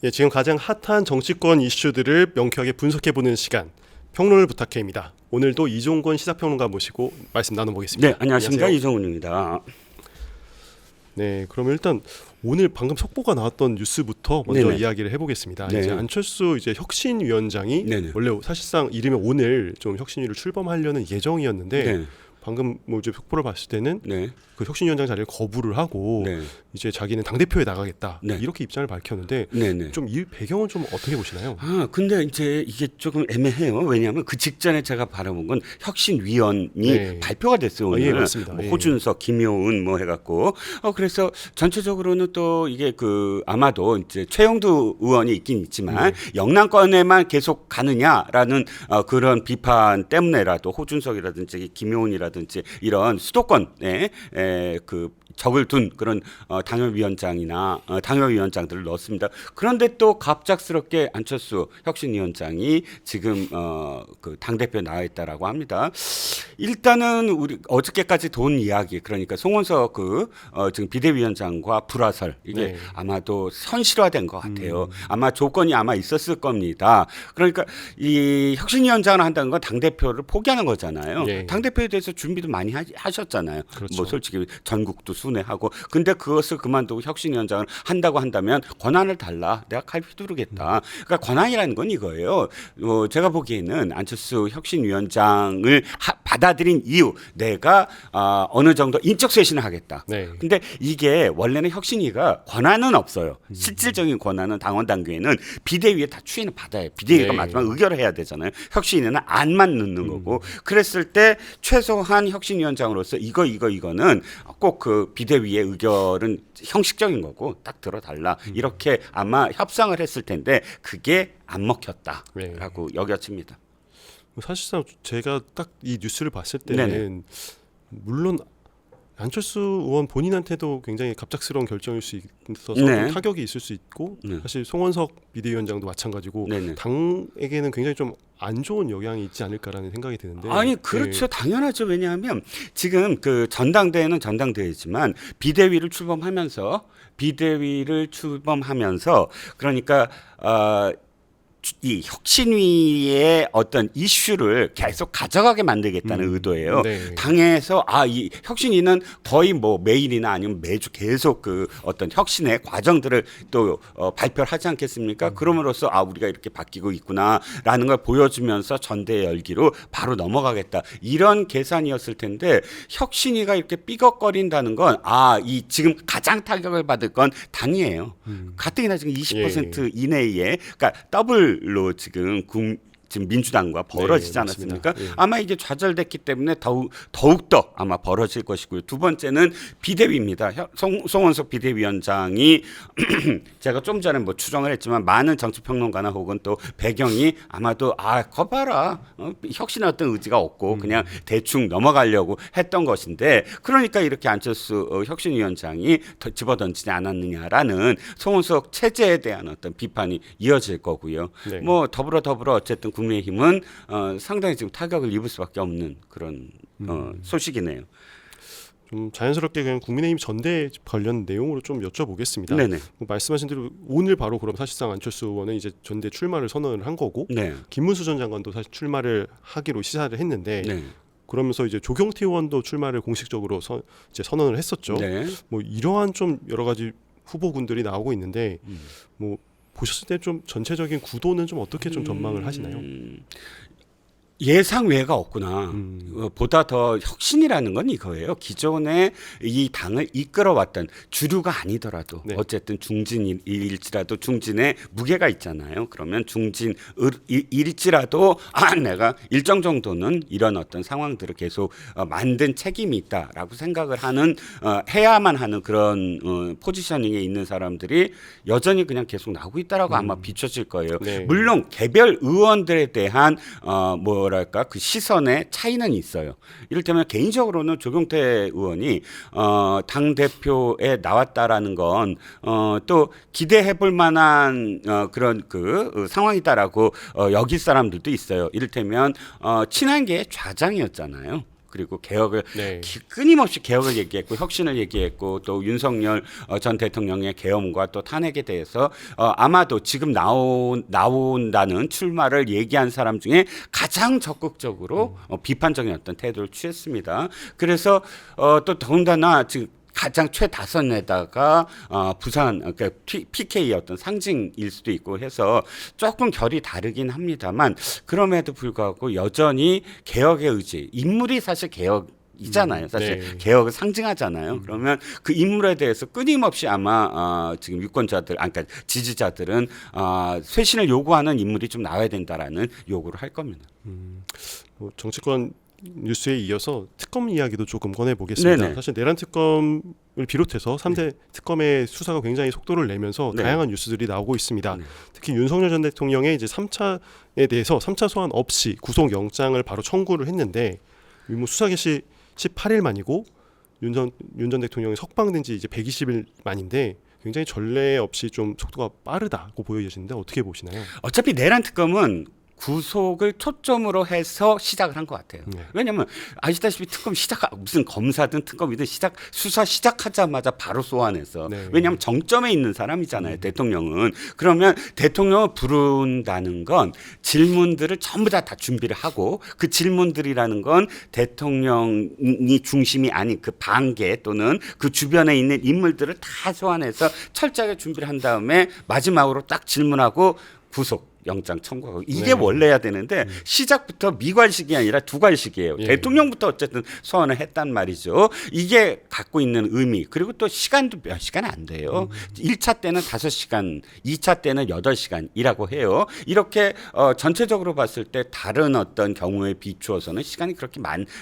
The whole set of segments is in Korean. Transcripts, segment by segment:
예, 지금 가장 핫한 정치권 이슈들을 명쾌하게 분석해보는 시간, 평론을 부탁해입니다. 오늘도 이종권 시사평론가 모시고 말씀 나눠보겠습니다. 네, 안녕하십니까. 이종훈입니다. 네, 그럼 일단 오늘 방금 속보가 나왔던 뉴스부터 먼저 네네. 이야기를 해보겠습니다. 네. 이제 안철수 혁신위원장이 네네. 원래 사실상 이르면 오늘 좀 혁신위를 출범하려는 예정이었는데 네. 방금 뭐 이제 속보를 봤을 때는 네. 그 혁신위원장 자리를 거부를 하고 네. 이제 자기는 당 대표에 나가겠다 네. 이렇게 입장을 밝혔는데 네네. 좀 이 배경은 좀 어떻게 보시나요? 근데 이제 이게 조금 애매해요. 왜냐하면 그 직전에 제가 바라본 건 혁신위원이 네. 발표가 됐어요. 오늘. 예, 맞습니다. 뭐 예. 호준석, 김효은 뭐 해갖고. 그래서 전체적으로는 또 이게 아마도 이제 최영두 의원이 있긴 있지만 영남권에만 계속 가느냐라는 그런 비판 때문에라도 호준석이라든지 김효은이라든지 이런 수도권에 적을 둔 그런 당협위원장이나 당협위원장들을 넣었습니다. 그런데 또 갑작스럽게 안철수 혁신위원장이 지금 그 당대표에 나와 있다라고 합니다. 일단은 우리 어저께까지 돈 이야기, 그러니까 송원석 지금 비대위원장과 불화설, 이게 네. 아마도 선실화된 것 같아요. 아마 조건이 아마 있었을 겁니다. 그러니까 이 혁신위원장을 한다는 건 당대표를 포기하는 거잖아요. 네. 당대표에 대해서 준비도 많이 하셨잖아요. 그렇죠. 뭐 솔직히 전국도 순회하고. 근데 그것을 그만두고 혁신위원장을 한다고 한다면 권한을 달라. 내가 칼 휘두르겠다. 그러니까 권한이라는 건 이거예요. 제가 보기에는 안철수 혁신위원장을 받아들인 이유, 내가 어느 정도 인적 쇄신을 하겠다. 네. 근데 이게 원래는 혁신위가 권한은 없어요. 실질적인 권한은 당원 당규에는 비대위에 다 추인을 받아요. 비대위가 네. 마지막 의결을 해야 되잖아요. 혁신위는 안만 넣는 거고. 그랬을 때 최소한 혁신위원장으로서 이거는 꼭 그 비대위의 의결은 형식적인 거고 딱 들어달라. 이렇게 아마 협상을 했을 텐데 그게 안 먹혔다라고 여겨집니다. 사실상 제가 딱 이 뉴스를 봤을 때는 네네. 물론 안철수 의원 본인한테도 굉장히 갑작스러운 결정일 수 있어서 네. 좀 타격이 있을 수 있고 네. 사실 송원석 비대위원장도 마찬가지고 네네. 당에게는 굉장히 좀 안 좋은 영향이 있지 않을까라는 생각이 드는데 아니 그렇죠. 당연하죠. 왜냐하면 지금 그 전당대회는 전당대회지만 비대위를 출범하면서 그러니까 이 혁신위의 어떤 이슈를 계속 가져가게 만들겠다는 의도예요. 네. 당에서 이 혁신위는 거의 뭐 매일이나 아니면 매주 계속 그 어떤 혁신의 과정들을 또 발표를 하지 않겠습니까? 그럼으로써 우리가 이렇게 바뀌고 있구나라는 걸 보여주면서 전대 열기로 바로 넘어가겠다. 이런 계산이었을 텐데 혁신위가 이렇게 삐걱거린다는 건 이 지금 가장 타격을 받을 건 당이에요. 가뜩이나 지금 20% 이내에, 그러니까 더블로 지금 민주당과 벌어지지 네, 않았습니까? 맞습니다. 예. 아마 이게 좌절됐기 때문에 더욱더 아마 벌어질 것이고요. 두 번째는 비대위입니다. 송원석 비대위원장이 제가 좀 전에 뭐 추정을 했지만 많은 정치평론가나 혹은 또 배경이 아마도 거 봐라. 혁신의 어떤 의지가 없고 그냥 대충 넘어가려고 했던 것인데, 그러니까 이렇게 안철수 혁신위원장이 집어던지지 않았느냐라는 송원석 체제에 대한 어떤 비판이 이어질 거고요. 네. 뭐 더불어 어쨌든 국민의힘은 상당히 지금 타격을 입을 수밖에 없는 그런 소식이네요. 좀 자연스럽게 그냥 국민의힘 전대 관련 내용으로 좀 여쭤보겠습니다. 네네. 뭐 말씀하신 대로 오늘 바로 그럼 사실상 안철수 의원은 이제 전대 출마를 선언을 한 거고 네. 김문수 전 장관도 사실 출마를 하기로 시사를 했는데 네. 그러면서 이제 조경태 의원도 출마를 공식적으로 이제 선언을 했었죠. 네. 뭐 이러한 좀 여러 가지 후보군들이 나오고 있는데 뭐 보셨을 때 좀 전체적인 구도는 좀 어떻게 좀 전망을 하시나요? 예상 외가 없구나. 보다 더 혁신이라는 건 이거예요. 기존에 이 당을 이끌어왔던 주류가 아니더라도 네. 어쨌든 중진일지라도 중진에 무게가 있잖아요. 그러면 중진일지라도 내가 일정 정도는 이런 어떤 상황들을 계속 만든 책임이 있다라고 생각을 하는 해야만 하는 그런 포지셔닝에 있는 사람들이 여전히 그냥 계속 나오고 있다라고 아마 비춰질 거예요. 네. 물론 개별 의원들에 대한 뭐랄까 그 시선의 차이는 있어요. 이를테면 개인적으로는 조경태 의원이 당 대표에 나왔다라는 건 또 기대해볼 만한 그런 그 상황이다라고 여길 사람들도 있어요. 이를테면 친한계 좌장이었잖아요. 그리고 개혁을 네. 끊임없이 개혁을 얘기했고 혁신을 얘기했고 또 윤석열 전 대통령의 계엄과 또 탄핵에 대해서 아마도 지금 나온다는 출마를 얘기한 사람 중에 가장 적극적으로 비판적인 어떤 태도를 취했습니다. 그래서 또 더군다나 지금 가장 최다선에다가 부산 그러니까 PK의 어떤 상징일 수도 있고 해서 조금 결이 다르긴 합니다만 그럼에도 불구하고 여전히 개혁의 의지, 인물이 사실 개혁이잖아요. 사실 네. 개혁을 상징하잖아요. 그러면 그 인물에 대해서 끊임없이 아마 지금 유권자들, 그러니까 지지자들은 쇄신을 요구하는 인물이 좀 나와야 된다라는 요구를 할 겁니다. 뭐 정치권 뉴스에 이어서 특검 이야기도 조금 꺼내보겠습니다. 네네. 사실 내란 특검을 비롯해서 3대 특검의 수사가 굉장히 속도를 내면서 네. 다양한 뉴스들이 나오고 있습니다. 네. 특히 윤석열 전 대통령의 이제 3차에 대해서 3차 소환 없이 구속영장을 바로 청구를 했는데 뭐 수사 개시 18일 만이고 윤 전 대통령이 석방된 지 이제 120일 만인데 굉장히 전례 없이 좀 속도가 빠르다고 보여지는데 어떻게 보시나요? 어차피 내란 특검은 구속을 초점으로 해서 시작을 한 것 같아요. 네. 왜냐하면 아시다시피 특검 무슨 검사든 특검이든 수사 시작하자마자 바로 소환해서 네. 왜냐하면 정점에 있는 사람이잖아요. 대통령은. 그러면 대통령을 부른다는 건 질문들을 전부 다 준비를 하고 그 질문들이라는 건 대통령이 중심이 아닌 그 반개 또는 그 주변에 있는 인물들을 다 소환해서 철저하게 준비를 한 다음에 마지막으로 딱 질문하고 구속. 영장 청구하고 이게 네. 원래야 되는데 시작부터 미괄식이 아니라 두괄식이에요. 예. 대통령부터 어쨌든 소환을 했단 말이죠. 이게 갖고 있는 의미 그리고 또 시간도 몇 시간 안 돼요. 1차 때는 5시간, 2차 때는 8시간이라고 해요. 이렇게 전체적으로 봤을 때 다른 어떤 경우에 비추어서는 시간이 그렇게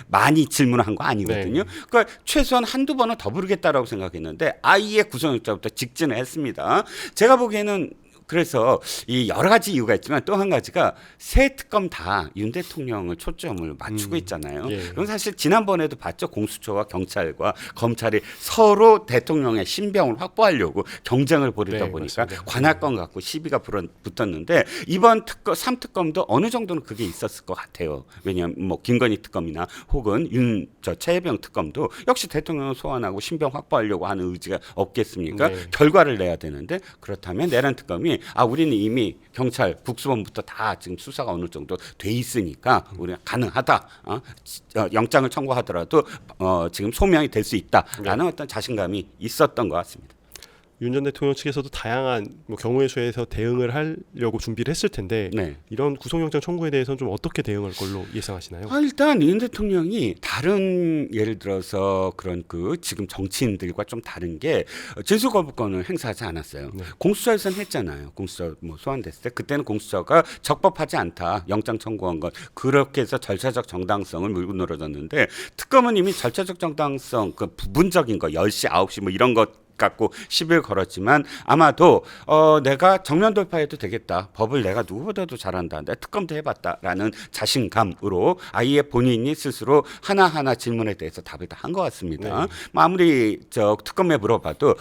많이 질문을 한 거 아니거든요. 네. 그러니까 최소한 한두 번은 더 부르겠다라고 생각했는데 아예 구속영장부터 직진을 했습니다. 제가 보기에는 그래서 이 여러 가지 이유가 있지만 또 한 가지가 새 특검 다 윤 대통령을 초점을 맞추고 있잖아요. 예. 그럼 사실 지난번에도 봤죠. 공수처와 경찰과 검찰이 서로 대통령의 신병을 확보하려고 경쟁을 벌이다 네, 보니까 맞습니다. 관할권 갖고 시비가 붙었는데 이번 3특검도 어느 정도는 그게 있었을 것 같아요. 왜냐하면 뭐 김건희 특검이나 혹은 최혜병 특검도 역시 대통령을 소환하고 신병 확보하려고 하는 의지가 없겠습니까? 네. 결과를 내야 되는데 그렇다면 내란 특검이 우리는 이미 경찰 국수본부터 다 지금 수사가 어느 정도 돼 있으니까 우리가 가능하다. 영장을 청구하더라도 지금 소명이 될 수 있다라는 어떤 자신감이 있었던 것 같습니다. 윤 전 대통령 측에서도 다양한 뭐 경우의 수에서 대응을 하려고 준비를 했을 텐데 네. 이런 구속영장 청구에 대해서는 좀 어떻게 대응할 걸로 예상하시나요? 일단 윤 대통령이 다른 예를 들어서 그런 그 지금 정치인들과 좀 다른 게 진술거부권을 행사하지 않았어요. 네. 공수처에서는 했잖아요. 공수처 뭐 소환됐을 때 그때는 공수처가 적법하지 않다. 영장 청구한 것 그렇게 해서 절차적 정당성을 물고 늘어졌는데 특검은 이미 절차적 정당성 그 부분적인 거 10시 9시 뭐 이런 것 갖고 시비를 걸었지만 아마도 내가 정면 돌파해도 되겠다. 법을 내가 누구보다도 잘한다. 내가 특검도 해봤다라는 자신감으로 아예 본인이 스스로 하나하나 질문에 대해서 답을 다 한 것 같습니다. 네. 뭐 아무리 부검에 물어봐도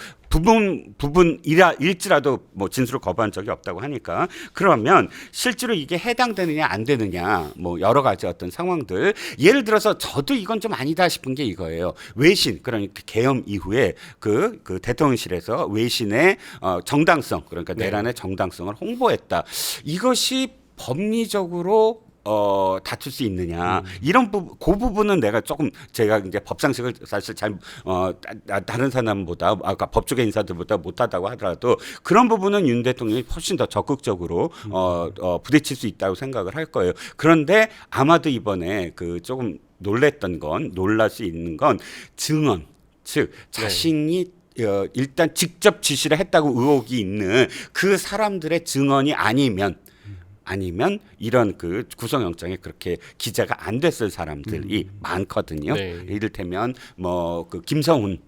부분일지라도 뭐 진술을 거부한 적이 없다고 하니까 그러면 실제로 이게 해당되느냐 안 되느냐 뭐 여러 가지 어떤 상황들 예를 들어서 저도 이건 좀 아니다 싶은 게 이거예요. 외신 그러니까 계엄 이후에 그 대통령실에서 외신의 정당성 그러니까 네. 내란의 정당성을 홍보했다. 이것이 법리적으로 다툴 수 있느냐 이런 그 부분은 내가 조금 제가 이제 법상식을 사실 잘 다른 사람보다 아까 법조계 인사들보다 못하다고 하더라도 그런 부분은 윤 대통령이 훨씬 더 적극적으로 부딪힐 수 있다고 생각을 할 거예요. 그런데 아마도 이번에 그 조금 놀랄 수 있는 건 증언 즉 자신이 일단 직접 지시를 했다고 의혹이 있는 그 사람들의 증언이 아니면 이런 그 구속영장에 그렇게 기재가 안 됐을 사람들이 많거든요. 네. 이를테면 뭐 그 김성훈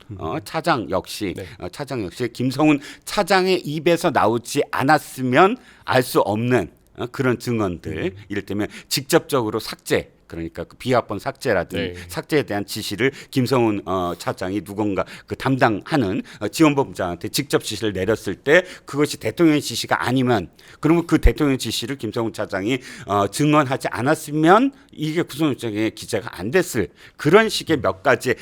차장 역시 네. 차장 역시 김성훈 차장의 입에서 나오지 않았으면 알 수 없는 그런 증언들 이를테면 직접적으로 삭제 그러니까 그 비합본 삭제라든지 네. 삭제에 대한 지시를 김성훈 차장이 누군가 그 담당하는 지원본부장한테 직접 지시를 내렸을 때 그것이 대통령의 지시가 아니면 그러면 그 대통령 지시를 김성훈 차장이 증언하지 않았으면 이게 구속영장에 기재가 안 됐을 그런 식의 몇 가지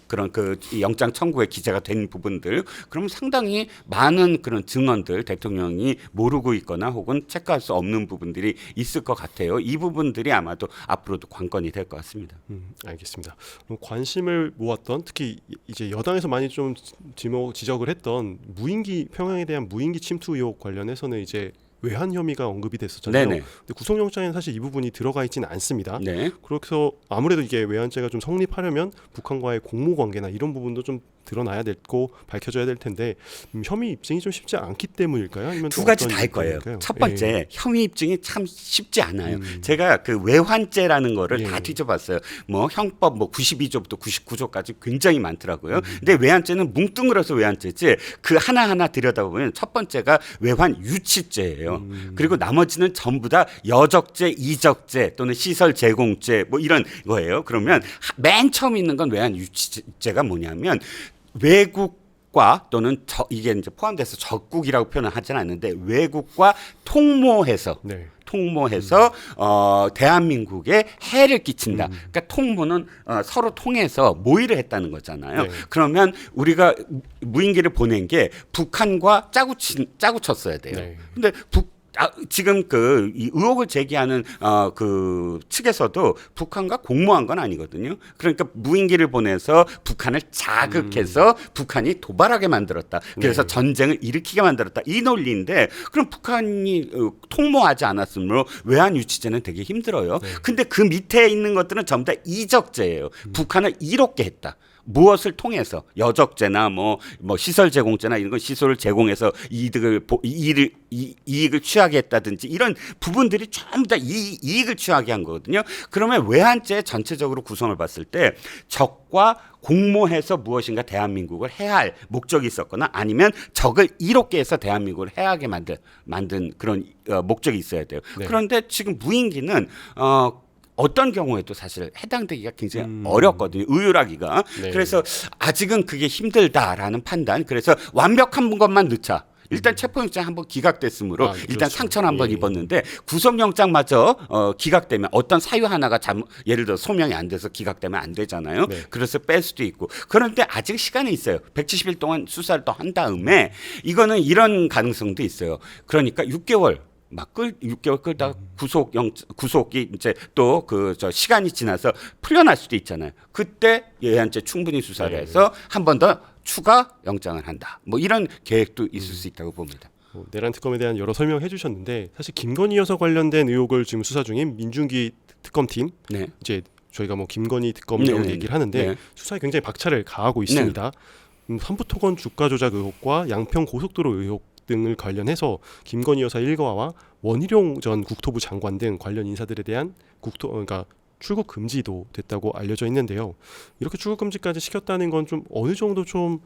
그런 그 영장 청구에 기재가 된 부분들 그러면 상당히 많은 그런 증언들 대통령이 모르고 있거나 혹은 체크할 수 없는 부분들이 있을 것 같아요. 이 부분들이 아마도 앞으로도 관건이 될 것 같습니다. 알겠습니다. 관심을 모았던 특히 이제 여당에서 많이 좀 지적을 했던 무인기 평양에 대한 무인기 침투 의혹 관련해서는 이제 외환 혐의가 언급이 됐었잖아요. 네네. 근데 구속영장에는 사실 이 부분이 들어가 있지는 않습니다. 네. 그래서 아무래도 이게 외환죄가 좀 성립하려면 북한과의 공모 관계나 이런 부분도 좀 드러나야 됐고 밝혀져야 될 텐데 혐의 입증이 좀 쉽지 않기 때문일까요? 아니면 두 또 가지 어떤 다일 거예요. 이유일까요? 첫 번째 예. 혐의 입증이 참 쉽지 않아요. 제가 그 외환죄라는 거를 예. 다 뒤져봤어요. 뭐 형법 뭐 92조부터 99조까지 굉장히 많더라고요. 근데 외환죄는 뭉뚱그려서 외환죄지 그 하나하나 들여다보면 첫 번째가 외환 유치죄예요. 그리고 나머지는 전부 다 여적죄, 이적죄 또는 시설 제공죄 뭐 이런 거예요. 그러면 맨 처음 있는 건 외환 유치죄가 뭐냐면 외국과 또는 이게 이제 포함돼서 적국이라고 표현을 하지는 않는데 외국과 통모해서 네. 대한민국에 해를 끼친다. 그러니까 통모는 서로 통해서 모의를 했다는 거잖아요. 네. 그러면 우리가 무인기를 보낸 게 북한과 짜고 쳤어야 돼요. 네. 근데 지금 이 의혹을 제기하는 그 측에서도 북한과 공모한 건 아니거든요. 그러니까 무인기를 보내서 북한을 자극해서 북한이 도발하게 만들었다. 그래서 네. 전쟁을 일으키게 만들었다. 이 논리인데 그럼 북한이 통모하지 않았으므로 외환 유치죄는 되게 힘들어요. 네. 근데 그 밑에 있는 것들은 전부 다 이적죄예요. 북한을 이롭게 했다. 무엇을 통해서 여적죄나 뭐 시설 제공죄나 이런 건 시설을 제공해서 이익을 취하게 했다든지 이런 부분들이 전부 다 이익을 취하게 한 거거든요. 그러면 외환죄 전체적으로 구성을 봤을 때 적과 공모해서 무엇인가 대한민국을 해할 목적이 있었거나 아니면 적을 이롭게 해서 대한민국을 해하게 만든 그런 목적이 있어야 돼요. 네. 그런데 지금 무인기는 어떤 경우에도 사실 해당되기가 굉장히 어렵거든요. 의율하기가. 네. 그래서 아직은 그게 힘들다라는 판단. 그래서 완벽한 것만 넣자. 일단 체포영장 한번 기각됐으므로 그렇죠. 일단 상처를 한번 예. 입었는데 구속영장마저 기각되면 어떤 사유 하나가 예를 들어 소명이 안 돼서 기각되면 안 되잖아요. 네. 그래서 뺄 수도 있고. 그런데 아직 시간이 있어요. 170일 동안 수사를 또 한 다음에 이거는 이런 가능성도 있어요. 그러니까 6개월 6개월 끌다가 구속이 이제 또 시간이 지나서 풀려날 수도 있잖아요. 그때 예한죄 충분히 수사를 네. 해서 한 번 더 추가 영장을 한다. 뭐 이런 계획도 있을 수 있다고 봅니다. 내란 특검에 대한 여러 설명해 주셨는데 사실 김건희 여사 관련된 의혹을 지금 수사 중인 민중기 특검팀 네. 이제 저희가 뭐 김건희 특검이라고 네. 얘기를 하는데 네. 수사에 굉장히 박차를 가하고 있습니다. 삼부토건 주가 조작 의혹과 양평 고속도로 의혹 등을 관련해서 김건희 여사 일가와 원희룡 전 국토부 장관 등 관련 인사들에 대한 그러니까 출국 금지도 됐다고 알려져 있는데요. 이렇게 출국 금지까지 시켰다는 건 좀 어느 정도 좀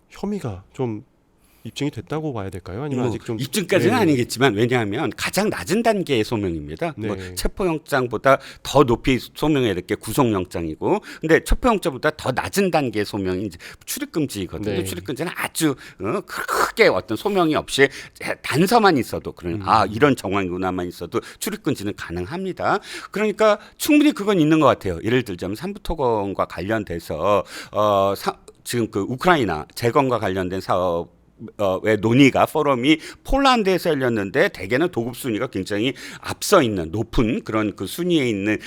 혐의가 좀 입증이 됐다고 봐야 될까요? 아니면 아직 좀 입증까지는 네. 아니겠지만 왜냐하면 가장 낮은 단계의 소명입니다. 네. 뭐 체포영장보다 더 높이 소명해야 될 게 구속영장이고, 근데 체포영장보다 더 낮은 단계의 소명이 이제 출입금지거든요. 네. 출입금지는 아주 크게 어떤 소명이 없이 단서만 있어도 그런 이런 정황이구나만 있어도 출입금지는 가능합니다. 그러니까 충분히 그건 있는 것 같아요. 예를 들자면 삼부토건과 관련돼서 지금 그 우크라이나 재건과 관련된 사업 의 논의가 포럼이 폴란드에서 열렸는데 대개는 도급 순위가 굉장히 앞서 있는 높은 그런 그 순위에 있는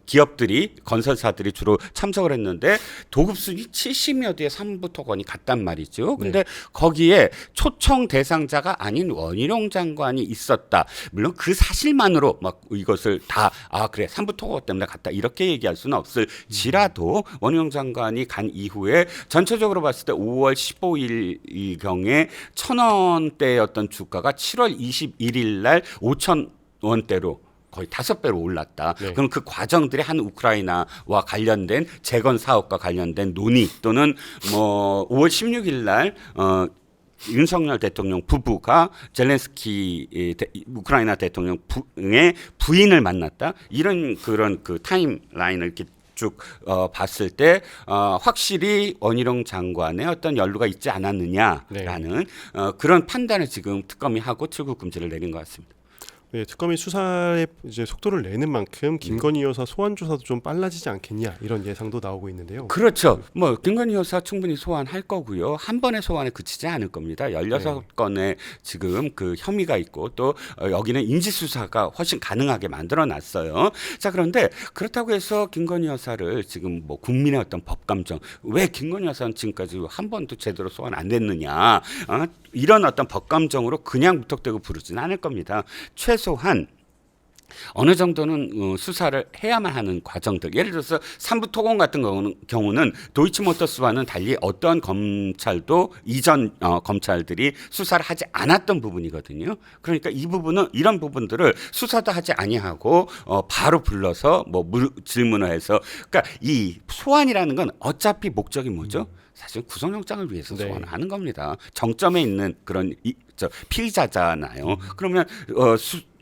기업들이 건설사들이 주로 참석을 했는데 도급 순위 70여 대의 삼부토건이 갔단 말이죠. 근데 거기에 초청 대상자가 아닌 원희룡 장관이 있었다. 물론 그 사실만으로 막 이것을 다 그래 삼부토건 때문에 갔다 이렇게 얘기할 수는 없을지라도 원희룡 장관이 간 이후에 전체적으로 봤을 때 5월 15일 경에 1,000원대였던 주가가 7월 21일 날 5,000원대로 거의 5배로 올랐다. 네. 그럼 그 과정들이 한 우크라이나와 관련된 재건 사업과 관련된 논의 또는 뭐 5월 16일 날 윤석열 대통령 부부가 젤렌스키 우크라이나 대통령의 부인을 만났다. 이런 그런 그 타임라인을 이렇게 쭉 봤을 때 확실히 원희룡 장관의 어떤 연루가 있지 않았느냐라는 그런 판단을 지금 특검이 하고 출국 금지를 내린 것 같습니다. 네, 특검이 수사에 이제 속도를 내는 만큼 김건희 여사 소환 조사도 좀 빨라지지 않겠냐 이런 예상도 나오고 있는데요. 그렇죠. 뭐 김건희 여사 충분히 소환할 거고요. 한 번의 소환에 그치지 않을 겁니다. 16건의 지금 그 혐의가 있고 또 여기는 인지 수사가 훨씬 가능하게 만들어 놨어요. 자, 그런데 그렇다고 해서 김건희 여사를 지금 뭐 국민의 어떤 법감정, 왜 김건희 여사는 지금까지 한 번도 제대로 소환 안 됐느냐, 이런 어떤 법감정으로 그냥 무턱대고 부르지는 않을 겁니다. 최소한 어느 정도는 수사를 해야만 하는 과정들, 예를 들어서 삼부 토건 같은 경우는 도이치모터스와는 달리 어떤 검찰도 이전 검찰들이 수사를 하지 않았던 부분이거든요. 그러니까 이 부분은 이런 부분들을 수사도 하지 아니하고 바로 불러서 뭐 질문을 해서, 그러니까 이 소환이라는 건 어차피 목적이 뭐죠? 사실 구속영장을 위해서 소환을 하는 겁니다. 정점에 있는 그런 피의자잖아요. 그러면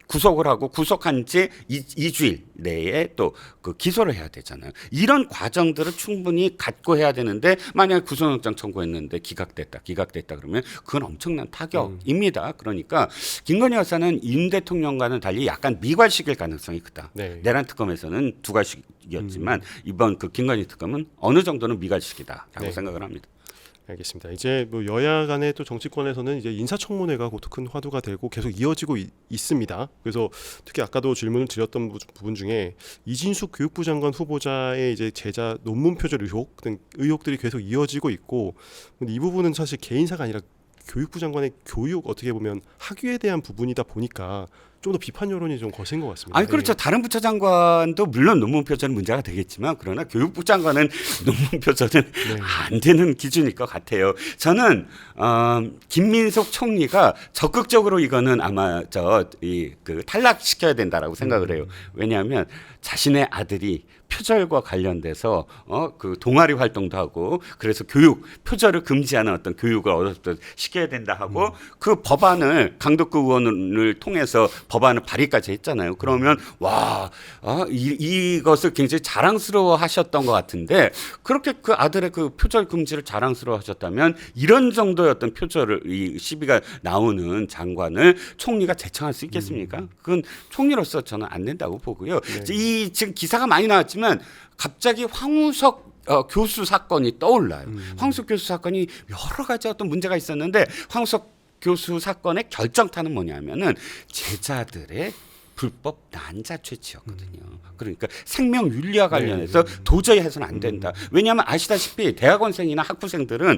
구속을 하고 구속한 지 2주일 내에 또 그 기소를 해야 되잖아요. 이런 과정들을 충분히 갖고 해야 되는데, 만약에 구속영장 청구했는데 기각됐다 그러면 그건 엄청난 타격입니다. 그러니까 김건희 여사는 윤 대통령과는 달리 약간 미괄식일 가능성이 크다. 내란 특검에서는 두괄식이었지만 이번 그 김건희 특검은 어느 정도는 미괄식이다라고 생각을 합니다. 알겠습니다. 이제 뭐 여야 간의 또 정치권에서는 이제 인사청문회가 곧 큰 화두가 되고 계속 이어지고 있습니다. 그래서 특히 아까도 질문을 드렸던 부분 중에 이진숙 교육부 장관 후보자의 이제 제자 논문 표절 의혹 등 의혹들이 계속 이어지고 있고, 근데 이 부분은 사실 개인사가 아니라 교육부 장관의 교육, 어떻게 보면 학위에 대한 부분이다 보니까 좀 더 비판 여론이 좀 거센 것 같습니다. 아니, 그렇죠. 다른 부처 장관도 물론 논문 표절은 문제가 되겠지만, 그러나 교육부 장관은 논문 표절은 안 되는 기준일 것 같아요. 저는 김민석 총리가 적극적으로 이거는 아마 그 탈락시켜야 된다라고 생각을 해요. 왜냐하면 자신의 아들이 표절과 관련돼서 그 동아리 활동도 하고, 그래서 표절을 금지하는 어떤 교육을 얻어서 시켜야 된다 하고 그 법안을 강덕구 의원을 통해서 법안을 발의까지 했잖아요. 그러면 이것을 굉장히 자랑스러워하셨던 것 같은데, 그렇게 그 아들의 그 표절 금지를 자랑스러워하셨다면 이런 정도의 어떤 표절을 이 시비가 나오는 장관을 총리가 제청할 수 있겠습니까? 그건 총리로서 저는 안 된다고 보고요. 이 지금 기사가 많이 나왔지만 갑자기 황우석 교수 사건이 떠올라요. 황우석 교수 사건이 여러 가지 어떤 문제가 있었는데, 황우석 교수 사건의 결정타는 뭐냐면은 제자들의 불법 난자 채취였거든요. 그러니까 생명 윤리와 관련해서 도저히 해서는 안 된다. 왜냐하면 아시다시피 대학원생이나 학부생들은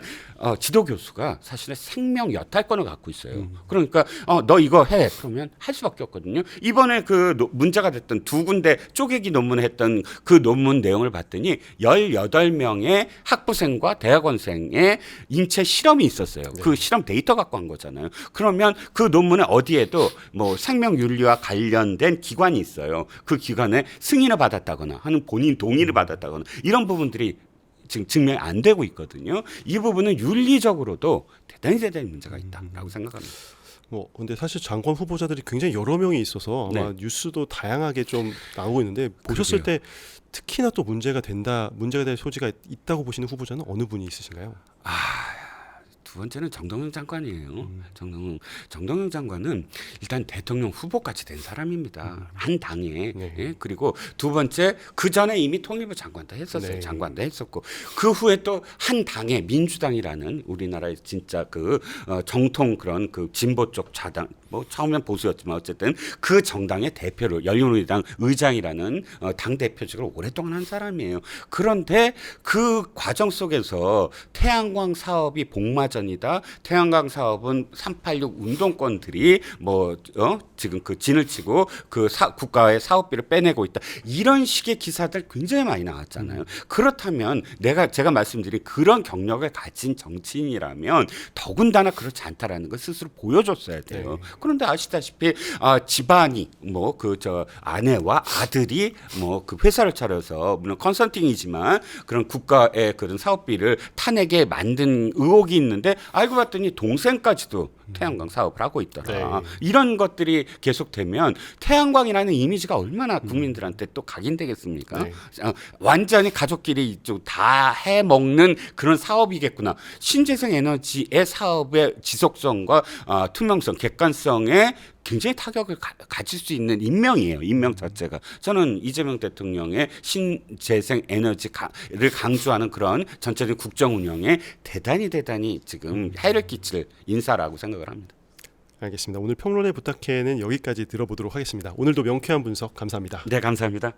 지도 교수가 사실은 생명 여탈권을 갖고 있어요. 그러니까 너 이거 해 그러면 할 수밖에 없거든요. 이번에 그 문제가 됐던 두 군데 쪼개기 논문을 했던 그 논문 내용을 봤더니 18명의 학부생과 대학원생의 인체 실험이 있었어요. 그 실험 데이터 갖고 한 거잖아요. 그러면 그 논문에 어디에도 뭐 생명 윤리와 관련된 기관이 있어요. 그 기관에 승인을 받았다거나 하는 본인 동의를 받았다거나 이런 부분들이 지금 증명이 안 되고 있거든요. 이 부분은 윤리적으로도 대단히 문제가 있다라고 생각합니다. 근데 사실 장관 후보자들이 굉장히 여러 명이 있어서 아마 뉴스도 다양하게 좀 나오고 있는데, 보셨을 때 특히나 또 문제가 될 소지가 있다고 보시는 후보자는 어느 분이 있으신가요? 두 번째는 정동영 장관이에요. 정동영 장관은 일단 대통령 후보까지 된 사람입니다. 한 당에. 그리고 두 번째, 그 전에 이미 통일부 장관도 했었어요. 장관도 했었고, 그 후에 또 한 당에 민주당이라는 우리나라의 진짜 그 정통 그런 그 진보 쪽 자당, 뭐 처음엔 보수였지만 어쨌든 그 정당의 대표로 열린우리당 의장이라는 당 대표직을 오랫동안 한 사람이에요. 그런데 그 과정 속에서 태양광 사업이 복마전이다. 태양광 사업은 386 운동권들이 지금 그 진을 치고 그 국가의 사업비를 빼내고 있다. 이런 식의 기사들 굉장히 많이 나왔잖아요. 그렇다면 제가 말씀드린 그런 경력을 가진 정치인이라면 더군다나 그렇지 않다라는 걸 스스로 보여줬어야 돼요. 그런데 아시다시피 집안이 아내와 아들이 그 회사를 차려서 물론 컨설팅이지만 그런 국가의 그런 사업비를 탄핵에 만든 의혹이 있는데, 했는데 알고 봤더니 동생까지도 태양광 사업을 하고 있더라. 네. 이런 것들이 계속되면 태양광이라는 이미지가 얼마나 국민들한테 또 각인되겠습니까? 네. 완전히 가족끼리 이쪽 다 해먹는 그런 사업이겠구나. 신재생 에너지의 사업의 지속성과 투명성, 객관성에 굉장히 타격을 가질 수 있는 임명이에요. 임명 자체가. 저는 이재명 대통령의 신재생 에너지를 강조하는 그런 전체적인 국정 운영에 대단히 지금 해를 끼칠 인사라고 생각을 합니다. 알겠습니다. 오늘 평론에 부탁해는 여기까지 들어보도록 하겠습니다. 오늘도 명쾌한 분석 감사합니다. 네, 감사합니다.